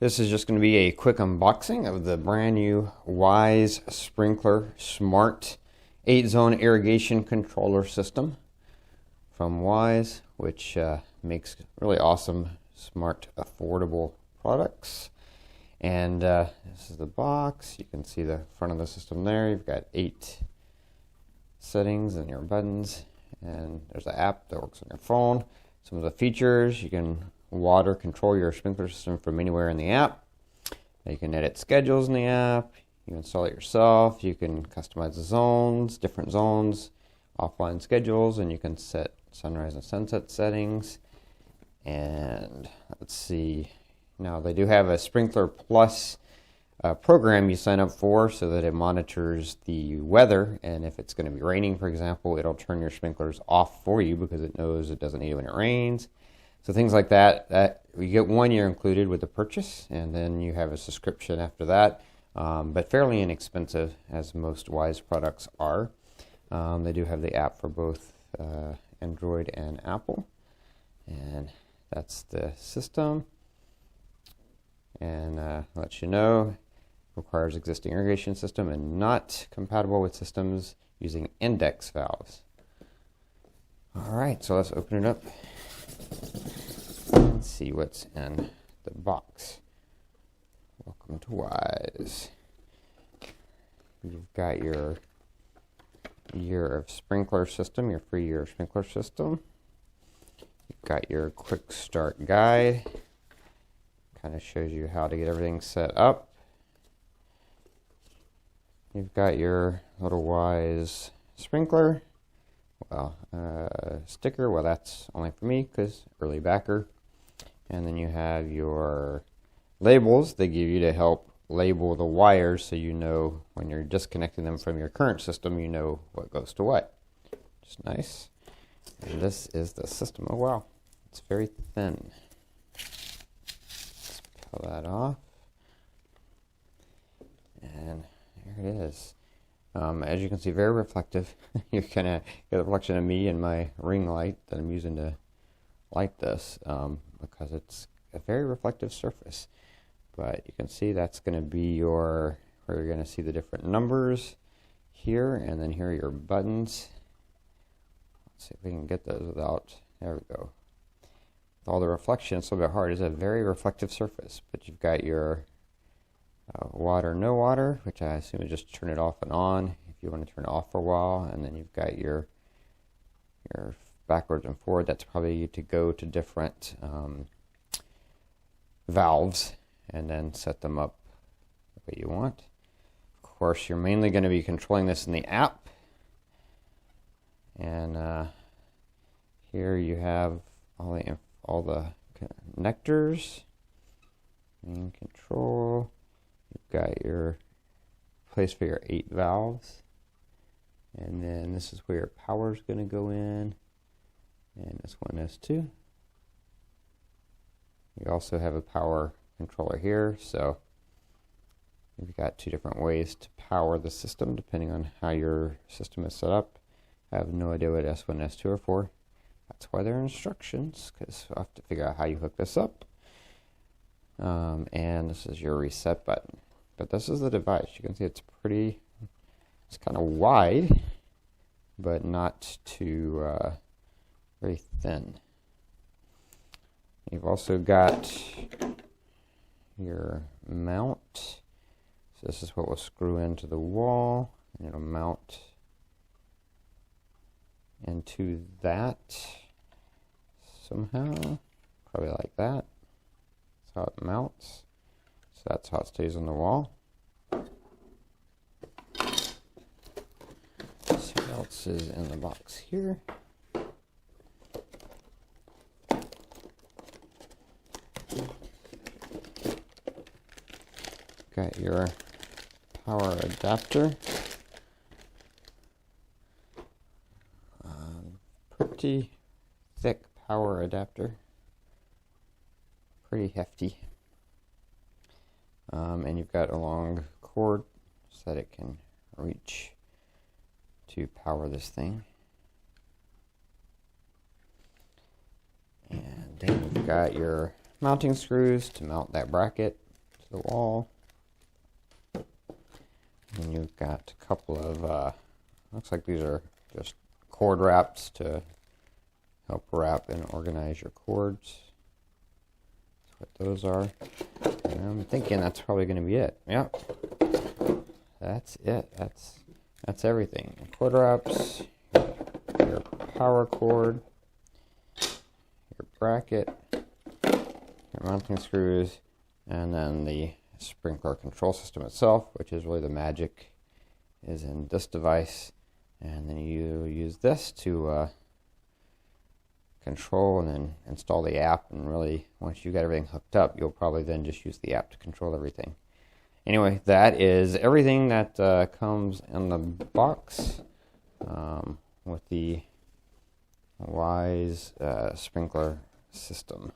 This is just going to be a quick unboxing of the brand new Wyze Sprinkler Smart 8-Zone Irrigation Controller System from Wyze, which makes really awesome, smart, affordable products. And this is the box. You can see the front of the system there. You've got 8 settings and your buttons, and there's an app that works on your phone. Some of the features: you can water control your sprinkler system from anywhere in the app. You can edit schedules in the app. You can install it yourself. You can customize the zones, different zones, offline schedules, and you can set sunrise and sunset settings. And let's see, now they do have a Sprinkler Plus program you sign up for so that it monitors the weather, and if it's going to be raining, for example, it'll turn your sprinklers off for you because it knows it doesn't need it when it rains. So things like that, you get 1 year included with the purchase, and then you have a subscription after that, but fairly inexpensive, as most Wyze products are. They do have the app for both Android and Apple, and that's the system. And let you know, requires existing irrigation system and not compatible with systems using index valves. All right, so let's open it up and see what's in the box. Welcome to Wyze. You've got your year of sprinkler system, your free year of sprinkler system. You've got your quick start guide. Kind of shows you how to get everything set up. You've got your little Wyze sprinkler. Well, sticker. Well, that's only for me because early backer. And then you have your labels they give you to help label the wires, so you know when you're disconnecting them from your current system, you know what goes to what. Just nice. And this is the system. Oh wow, it's very thin. Let's peel that off. And there it is. As you can see, very reflective. You kind of get a reflection of me and my ring light that I'm using to light this, because it's a very reflective surface. But you can see that's going to be where you're going to see the different numbers here, and then here are your buttons. Let's see if we can get those without, there we go. With all the reflection, it's a little bit hard. It's a very reflective surface, but you've got your water, no water, which I assume is just turn it off and on if you want to turn it off for a while. And then you've got your backwards and forward. That's probably to go to different valves and then set them up the way you want. Of course, you're mainly going to be controlling this in the app. And here you have all the connectors, main control. You've got your place for your 8 valves, and then this is where your power is going to go in, and this one is too. You also have a power controller here, so you've got 2 different ways to power the system depending on how your system is set up. I have no idea what S1, S2 are for. That's why they're instructions, because I'll have to figure out how you hook this up. And this is your reset button. But this is the device. You can see it's kind of wide, but not too very thin. You've also got your mount. So this is what will screw into the wall, and it'll mount into that somehow, probably like that. That's how it mounts. So that's how it stays on the wall. Let's see what else is in the box here. Got your power adapter. Pretty thick power adapter. Pretty hefty. And you've got a long cord so that it can reach to power this thing. And then you've got your mounting screws to mount that bracket. the wall. And you've got a couple of, looks like these are just cord wraps to help wrap and organize your cords. That's what those are. And I'm thinking that's probably going to be it. Yep. That's it. That's everything. Cord wraps, your power cord, your bracket, your mounting screws, and then the sprinkler control system itself, which is really the magic, is in this device. And then you use this to control and then install the app. And really, once you got everything hooked up, you'll probably then just use the app to control everything. Anyway, that is everything that comes in the box with the Wyze sprinkler system.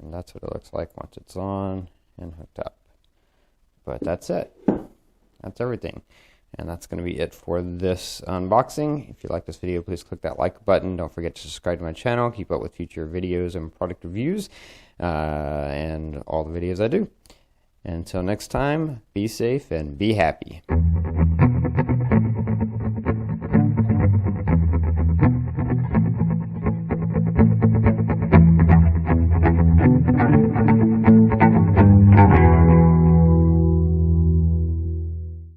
And that's what it looks like once it's on and hooked up. But that's it. That's everything. And that's going to be it for this unboxing. If you like this video, please click that like button. Don't forget to subscribe to my channel. Keep up with future videos and product reviews and all the videos I do. Until next time, be safe and be happy.